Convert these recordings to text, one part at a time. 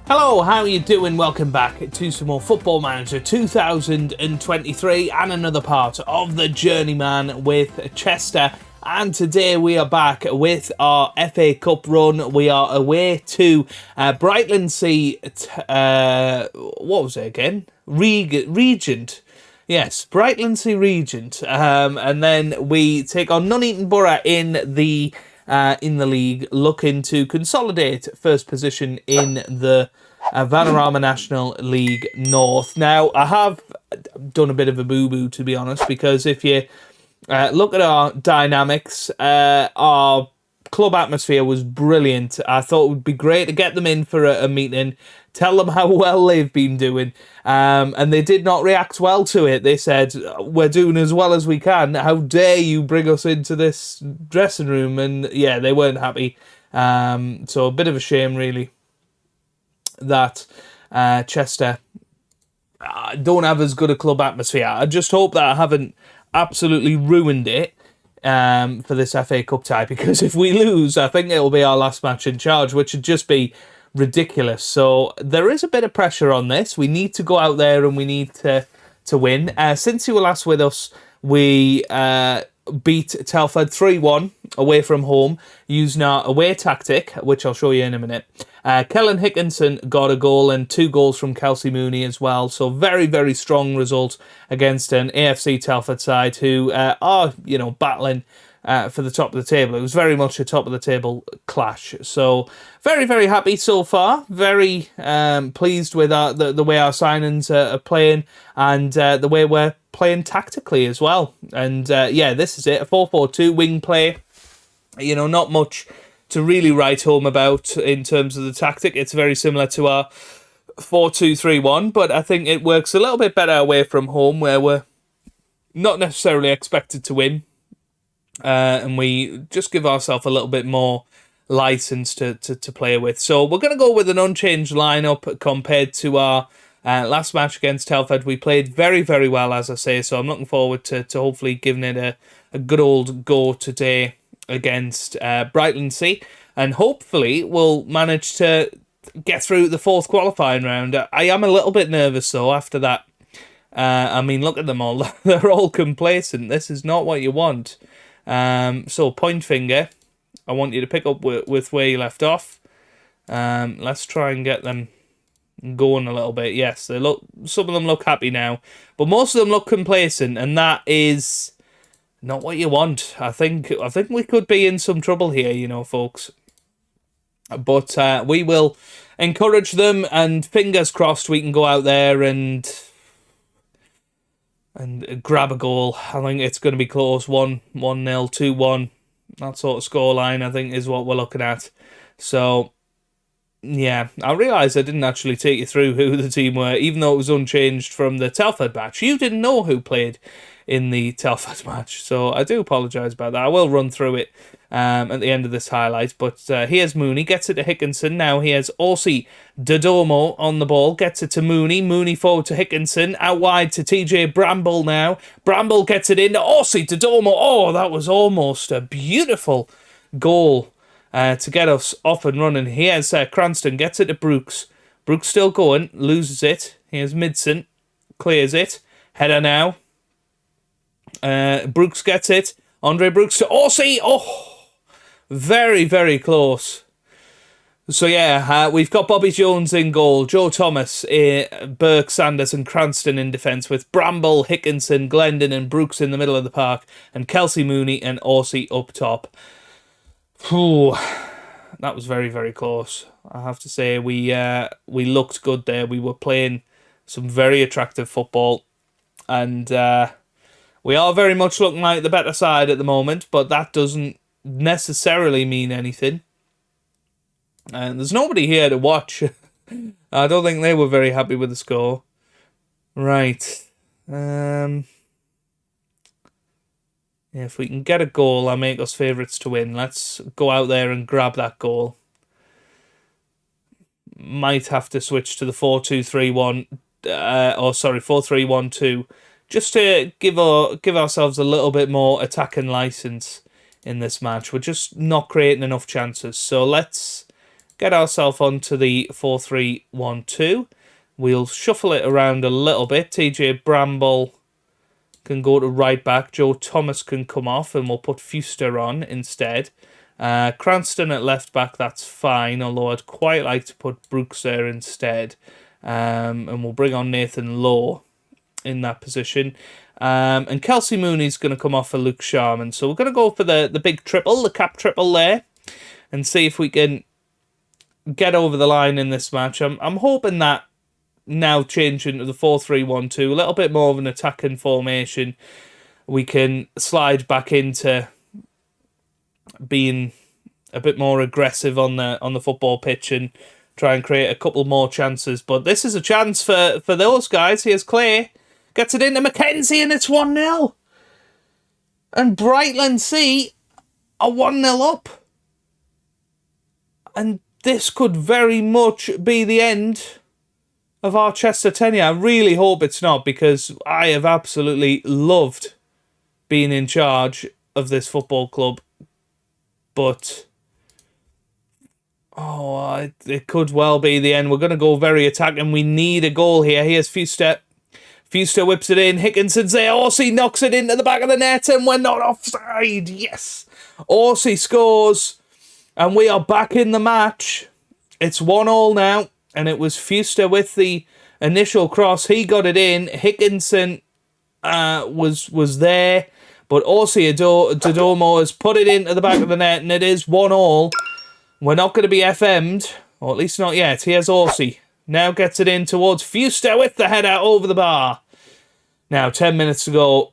Hello, how are you doing? Welcome back to some more Football Manager 2023 and another part of the Journeyman with Chester. And today we are back with our FA Cup run. We are away to Brightlingsea, what was it again? Regent. Yes, Brightlingsea Regent. And then we take on Nuneaton Borough in the league, looking to consolidate first position in the Vanarama National League North. Now, I have done a bit of a boo-boo, to be honest, because if you look at our dynamics, our club atmosphere was brilliant. I thought it would be great to get them in for a meeting, tell them how well they've been doing, and they did not react well to it. They said, we're doing as well as we can. How dare you bring us into this dressing room? And yeah, they weren't happy. So a bit of a shame, really, that Chester don't have as good a club atmosphere. I just hope that I haven't absolutely ruined it for this FA Cup tie, because if we lose, I think it'll be our last match in charge, which would just be ridiculous. So there is a bit of pressure on this. We need to go out there and we need to win. Since you were last with us, we beat Telford 3-1 away from home using our away tactic, which I'll show you in a minute. Kellen Hickinson got a goal and 2 goals from Kelsey Mooney as well. So very, very strong result against an AFC Telford side who are, battling for the top of the table. It was very much a top of the table clash. So very, very happy so far. Very pleased with the way our signings are playing and the way we're playing tactically as well. And this is it. A 4-4-2 wing play. Not much to really write home about in terms of the tactic. It's very similar to our 4-2-3-1, but I think it works a little bit better away from home, where we're not necessarily expected to win, and we just give ourselves a little bit more license to play with. So we're going to go with an unchanged lineup compared to our last match against Telford. We played very, very well, as I say, so I'm looking forward to hopefully giving it a good old go today against Brightlingsea, and hopefully we'll manage to get through the 4th qualifying round. I am a little bit nervous though after that. Look at them all. They're all complacent. This is not what you want. So point finger, I want you to pick up with where you left off. Let's try and get them going a little bit. Yes, some of them look happy now, but most of them look complacent, and that is not what you want. I think we could be in some trouble here, folks. But we will encourage them, and fingers crossed we can go out there and grab a goal. I think it's going to be close. 1-0, 2-1. That sort of scoreline, I think, is what we're looking at. So, yeah, I realised I didn't actually take you through who the team were, even though it was unchanged from the Telford match. You didn't know who played in the Telford match, so I do apologise about that. I will run through it at the end of this highlight, but here's Mooney, gets it to Hickinson. Now here's Orsi Dodomo on the ball, gets it to Mooney forward to Hickinson, out wide to TJ Bramble now. Bramble gets it in to Orsi Dodomo. Oh, that was almost a beautiful goal to get us off and running. Here's Cranston, gets it to Brooks. Brooks still going, loses it. Here's Midson, clears it. Header now. Brooks gets it. Andre Brooks to Orsi. Oh, very, very close. So yeah, we've got Bobby Jones in goal, Joe Thomas, Burke, Sanders and Cranston in defence, with Bramble, Hickinson, Glendon and Brooks in the middle of the park, and Kelsey Mooney and Orsi up top. Whew, that was very, very close. I have to say, we looked good there. We were playing some very attractive football, and we are very much looking like the better side at the moment, but that doesn't necessarily mean anything. And there's nobody here to watch. I don't think they were very happy with the score. Right. If we can get a goal, I'll make us favourites to win. Let's go out there and grab that goal. Might have to switch to the 4-2-3-1. 4-3-1-2. Just to give ourselves a little bit more attacking licence in this match. We're just not creating enough chances. So let's get ourselves onto the 4-3-1-2. We'll shuffle it around a little bit. TJ Bramble can go to right back. Joe Thomas can come off, and we'll put Fuster on instead. Cranston at left back, that's fine, although I'd quite like to put Brooks there instead. And we'll bring on Nathan Lowe in that position. And Kelsey Mooney's going to come off for Luke Sharman. So we're going to go for the big triple, the cap triple there, and see if we can get over the line in this match. I'm hoping that now changing to the 4-3-1-2, a little bit more of an attacking formation, we can slide back into being a bit more aggressive on the football pitch and try and create a couple more chances. But this is a chance for those guys. Here's Clay. Gets it into Mackenzie and it's 1-0. And Brightlingsea are 1-0 up. And this could very much be the end of our Chester tenure. I really hope it's not, because I have absolutely loved being in charge of this football club. But it could well be the end. We're going to go very attacking. We need a goal here. Here's Fuster. Fuster whips it in. Hickinson's there. Orsi knocks it into the back of the net, and we're not offside. Yes. Orsi scores, and we are back in the match. It's 1-1 now, and it was Fuster with the initial cross. He got it in. Hickinson was there, but Orsi Dodomo has put it into the back of the net, and it is 1-1. We're not going to be FM'd, or at least not yet. Here's Orsi. Now gets it in towards Fuster with the header over the bar. Now, 10 minutes to go.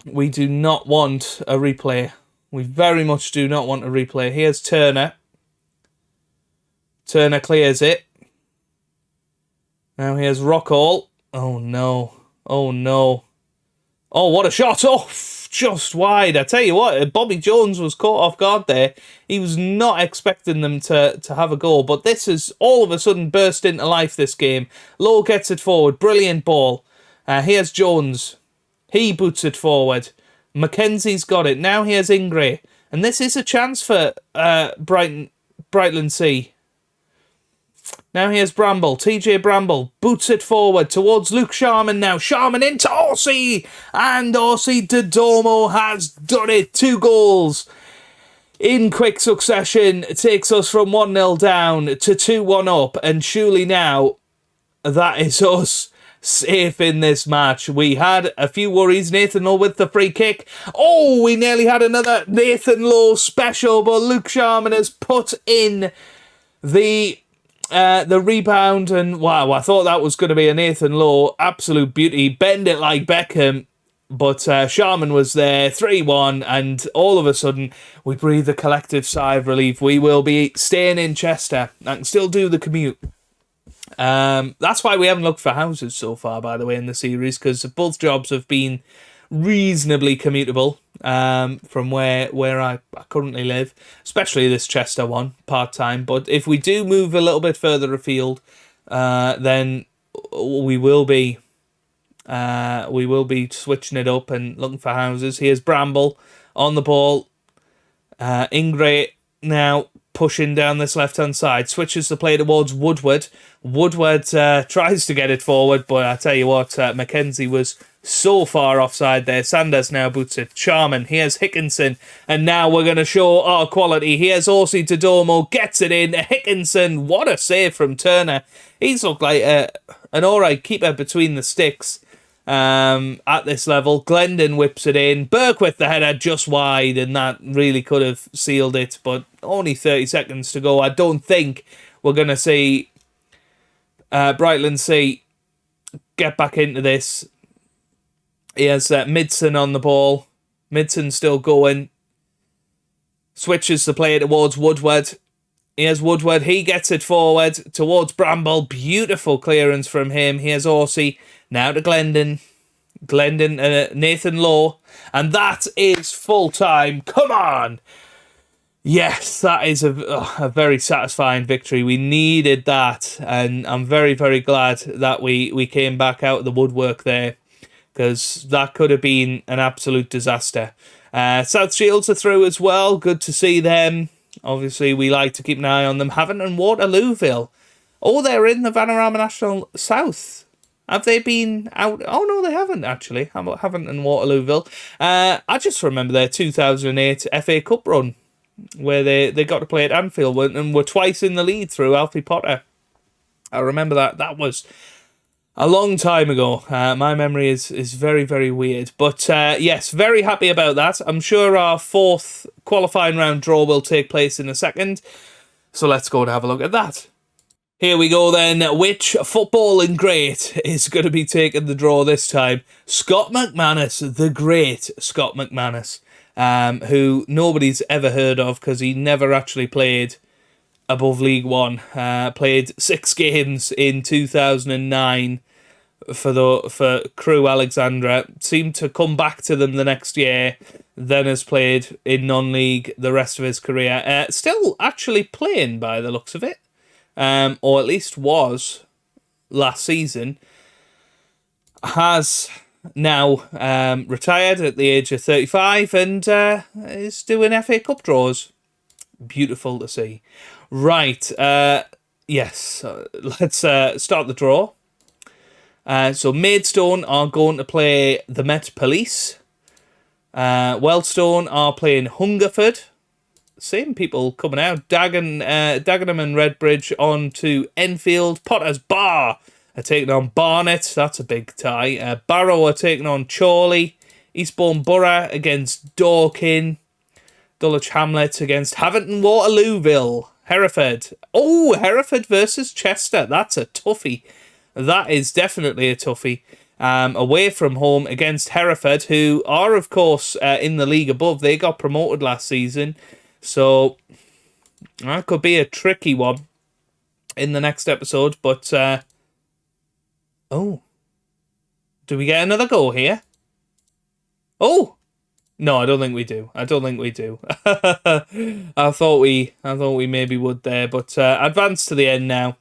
We do not want a replay. We very much do not want a replay. Here's Turner. Turner clears it. Now here's Rockall. Oh, no. Oh, no. Oh, what a shot. Oh, just wide. I tell you what, Bobby Jones was caught off guard there. He was not expecting them to have a goal, but this has all of a sudden burst into life, this game. Lowe gets it forward. Brilliant ball. Here's Jones. He boots it forward. Mackenzie's got it. Now here's Ingray. And this is a chance for Brightlingsea. Now here's Bramble. TJ Bramble boots it forward towards Luke Sharman now. Sharman into Orsi. And Orsi Dodomo has done it. 2 goals in quick succession. It takes us from 1-0 down to 2-1 up. And surely now that is us safe in this match. We had a few worries. Nathan Lowe with the free kick. Oh, we nearly had another Nathan Lowe special, but Luke Sharman has put in the rebound, and wow, I thought that was going to be a Nathan Lowe absolute beauty. Bend it like Beckham, but Sharman was there. 3-1, and all of a sudden we breathe a collective sigh of relief. We will be staying in Chester. I can still do the commute. That's why we haven't looked for houses so far, by the way, in the series, because both jobs have been reasonably commutable from where I currently live, especially this Chester one, part-time. But if we do move a little bit further afield, then we will be switching it up and looking for houses. Here's Bramble on the ball. Ingray now pushing down this left-hand side, switches the play towards Woodward. Woodward tries to get it forward, but I tell you what, Mackenzie was so far offside there. Sanders now boots it. Sharman, here's Hickinson, and now we're going to show our quality. Here's Orsi Dodomo, gets it in. Hickinson, what a save from Turner. He's looked like an alright keeper between the sticks at this level. Glendon whips it in. Burke with the header just wide, and that really could have sealed it, but only 30 seconds to go. I don't think we're going to see Brightlingsea get back into this. He has Midson on the ball. Midson still going. Switches the play towards Woodward. Here's Woodward. He gets it forward towards Bramble. Beautiful clearance from him. Here's Orsi. Now to Glendon. Glendon, Nathan Lowe. And that is full time. Come on! Yes, that is a very satisfying victory. We needed that. And I'm very, very glad that we came back out of the woodwork there, because that could have been an absolute disaster. South Shields are through as well. Good to see them. Obviously, we like to keep an eye on them. Havant and Waterlooville. Oh, they're in the Vanarama National South. Have they been out? Oh, no, they haven't, actually. Havant and Waterlooville. I just remember their 2008 FA Cup run, where they got to play at Anfield and were twice in the lead through Alfie Potter. I remember that. That was a long time ago. My memory is very, very weird. But yes, very happy about that. I'm sure our fourth qualifying round draw will take place in a second. So let's go and have a look at that. Here we go then. Which footballing great is going to be taking the draw this time? Scott McManus, the great Scott McManus, who nobody's ever heard of because he never actually played above League One. Played 6 games in 2009 for Crewe Alexandra. Seemed to come back to them the next year. Then has played in non-league the rest of his career. Still actually playing by the looks of it. Or at least was last season. Has now retired at the age of 35 and is doing FA Cup draws. Beautiful to see. Right, yes, let's start the draw. So Maidstone are going to play the Met Police. Wealdstone are playing Hungerford. Same people coming out. Dagenham and Redbridge on to Enfield. Potter's Bar are taking on Barnet. That's a big tie. Barrow are taking on Chorley. Eastbourne Borough against Dorking. Dulwich Hamlet against Havant and Waterlooville. Hereford. Oh, Hereford versus Chester. That's a toughie. That is definitely a toughie. Away from home against Hereford, who are, of course, in the league above. They got promoted last season. So that could be a tricky one in the next episode. But, oh, do we get another goal here? Oh, no, I don't think we do. I thought we maybe would there, but advance to the end now.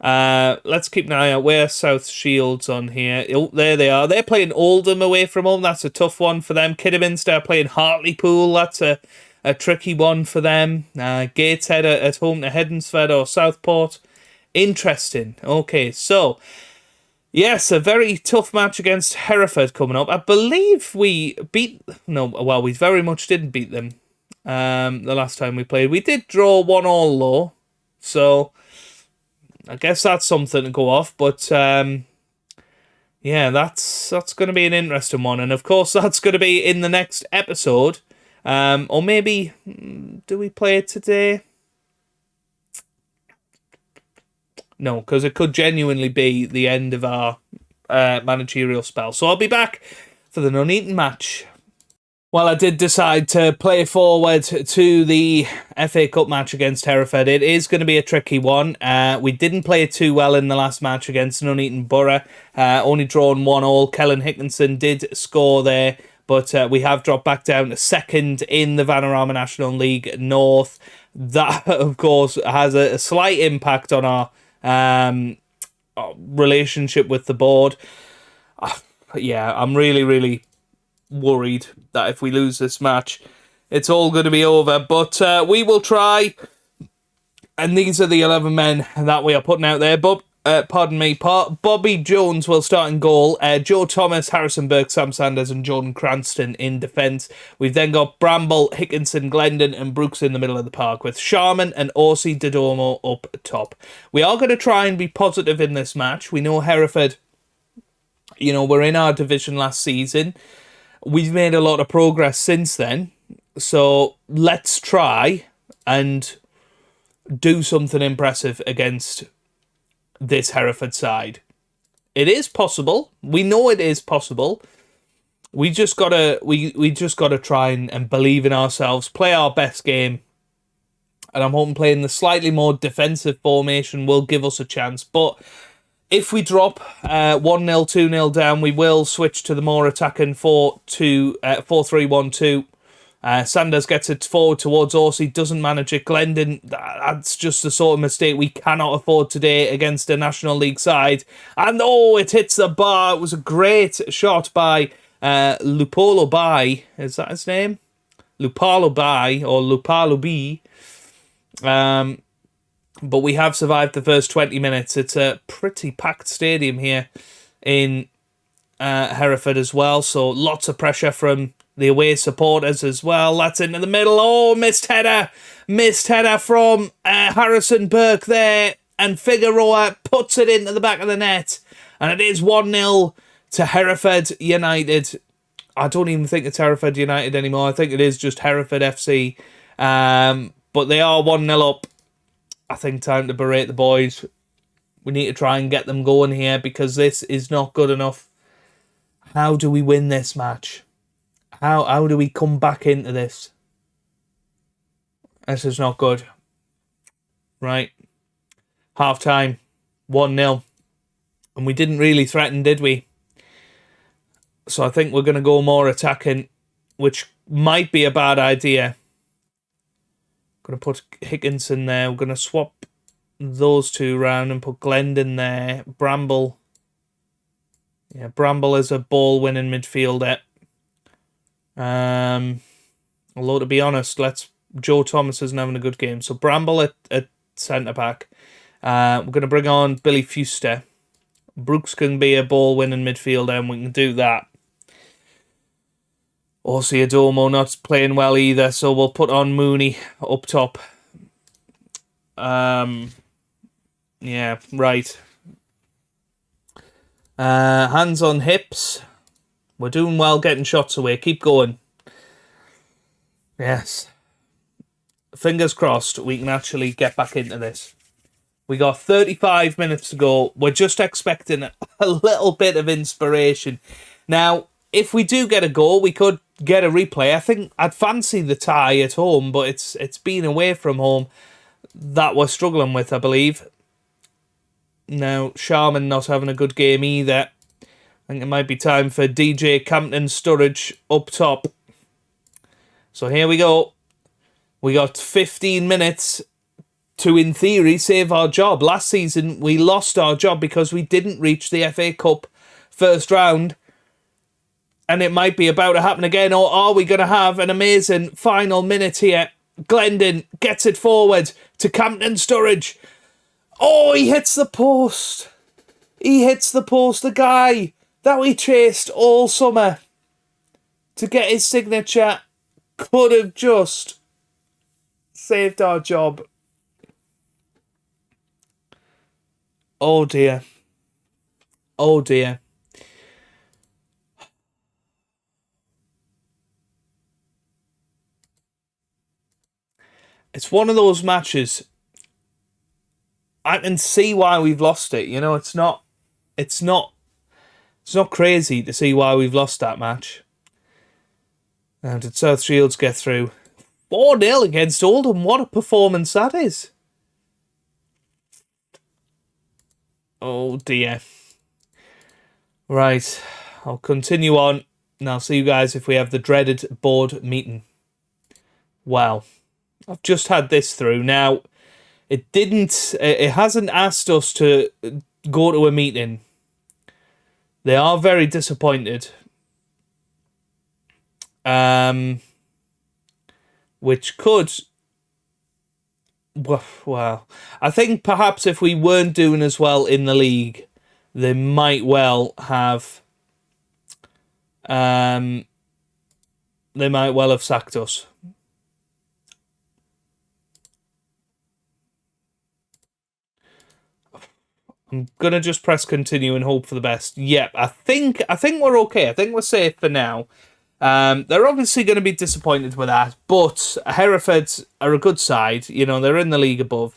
Let's keep an eye out. Where South Shields on here? Oh, there they are. They're playing Oldham away from home. That's a tough one for them. Kidderminster are playing Hartlepool. That's a tricky one for them. Gateshead at home to Hednesford or Southport. Interesting. Okay, so yes, a very tough match against Hereford coming up. I believe we beat... No, well, we very much didn't beat them the last time we played. We did draw 1-1 though, so I guess that's something to go off. But yeah, that's going to be an interesting one. And of course, that's going to be in the next episode. Or maybe, do we play it today? No, because it could genuinely be the end of our managerial spell. So I'll be back for the Nuneaton match. Well, I did decide to play forward to the FA Cup match against Hereford. It is going to be a tricky one. We didn't play it too well in the last match against Nuneaton Borough. Only drawn 1-1. Kellen Hickinson did score there, but we have dropped back down to second in the Vanarama National League North. That, of course, has a slight impact on our relationship with the board. Yeah, I'm really worried that if we lose this match, it's all going to be over. But we will try. And these are the 11 men that we are putting out there. Bobby Jones will start in goal. Joe Thomas, Harrison Burke, Sam Sanders and Jordan Cranston in defence. We've then got Bramble, Hickinson, Glendon and Brooks in the middle of the park, with Sharman and Orsi Didomo up top. We are going to try and be positive in this match. We know Hereford, we're in our division last season. We've made a lot of progress since then. So let's try and do something impressive against this Hereford side. It is possible. We know it is possible. We just gotta try and believe in ourselves, play our best game. And I'm hoping playing the slightly more defensive formation will give us a chance. But if we drop 1-0, 2-0 down, we will switch to the more attacking 4-3-1-2. Sanders gets it forward towards Orsi, doesn't manage it. Glendon, that's just the sort of mistake we cannot afford today against a National League side. And it hits the bar. It was a great shot by Lupolo Bai. Is that his name? Lupalo Bai or Lupalo B. But we have survived the first 20 minutes. It's a pretty packed stadium here in Hereford as well, so lots of pressure from the away supporters as well. That's into the middle. Oh, missed header from Harrison Burke there, and Figueroa puts it into the back of the net, and it is 1-0 to Hereford United. I don't even think it's Hereford United anymore. I think it is just Hereford FC. But they are 1-0 up. I think time to berate the boys. We need to try and get them going here because this is not good enough. How do we win this match? How do we come back into this? This is not good. Right. Half time. 1-0. And we didn't really threaten, did we? So I think we're going to go more attacking, which might be a bad idea. Going to put Hickinson there. We're going to swap those two around and put Glendon there. Bramble. Yeah, Bramble is a ball-winning midfielder. Although, to be honest, Joe Thomas isn't having a good game. So Bramble at centre-back. We're going to bring on Billy Fuster. Brooks can be a ball-winning midfielder, and we can do that. Adomo not playing well either, so we'll put on Mooney up top. Yeah, right. Hands on hips. We're doing well getting shots away. Keep going. Yes. Fingers crossed we can actually get back into this. We got 35 minutes to go. We're just expecting a little bit of inspiration. Now, if we do get a goal, we could get a replay. I think I'd fancy the tie at home, but it's been away from home that we're struggling with, I believe. Now, Sharman not having a good game either. I think it might be time for DJ Campton Sturridge up top. So here we go. We got 15 minutes to, in theory, save our job. Last season, we lost our job because we didn't reach the FA Cup first round. And it might be about to happen again. Or are we going to have an amazing final minute here? Glendon gets it forward to Campton Sturridge. Oh, he hits the post. He hits the post. The guy that we chased all summer to get his signature could have just saved our job. Oh dear. Oh dear. It's one of those matches. I can see why we've lost it. You know, it's not crazy to see why we've lost that match. Now, did South Shields get through? 4-0 against Oldham. What a performance that is. Oh dear. Right, I'll continue on and I'll see you guys if we have the dreaded board meeting. Wow. I've just had this through. Now, it hasn't asked us to go to a meeting. They are very disappointed. Which could... Well, I think perhaps if we weren't doing as well in the league, they might well have... they might well have sacked us. I'm gonna just press continue and hope for the best. Yep, I think we're okay. I think we're safe for now. They're obviously going to be disappointed with that, but Hereford are a good side. You know, they're in the league above.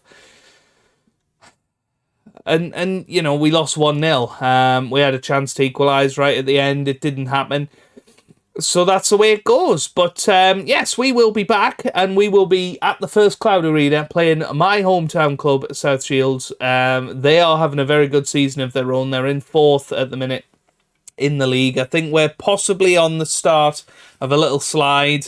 And you know, we lost 1-0. We had a chance to equalise right at the end. It didn't happen. So that's the way it goes. But yes, we will be back, and we will be at the First Cloud Arena playing my hometown club, South Shields. They are having a very good season of their own. They're in 4th at the minute in the league. I think we're possibly on the start of a little slide.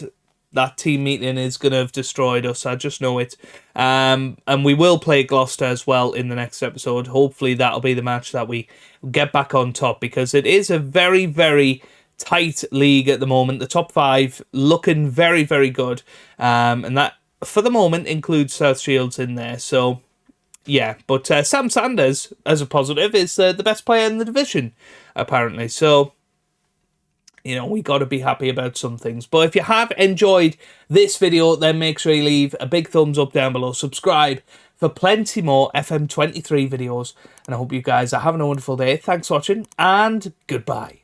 That team meeting is going to have destroyed us. I just know it. And we will play Gloucester as well in the next episode. Hopefully that'll be the match that we get back on top, because it is a very, very tight league at the moment. The top 5 looking very, very good. And that for the moment, includes South Shields in there. So, yeah. But Sam Sanders, as a positive, is the best player in the division, apparently. So, you know, we got to be happy about some things. But if you have enjoyed this video, then make sure you leave a big thumbs up down below. Subscribe for plenty more FM23 videos. And I hope you guys are having a wonderful day. Thanks for watching, and goodbye.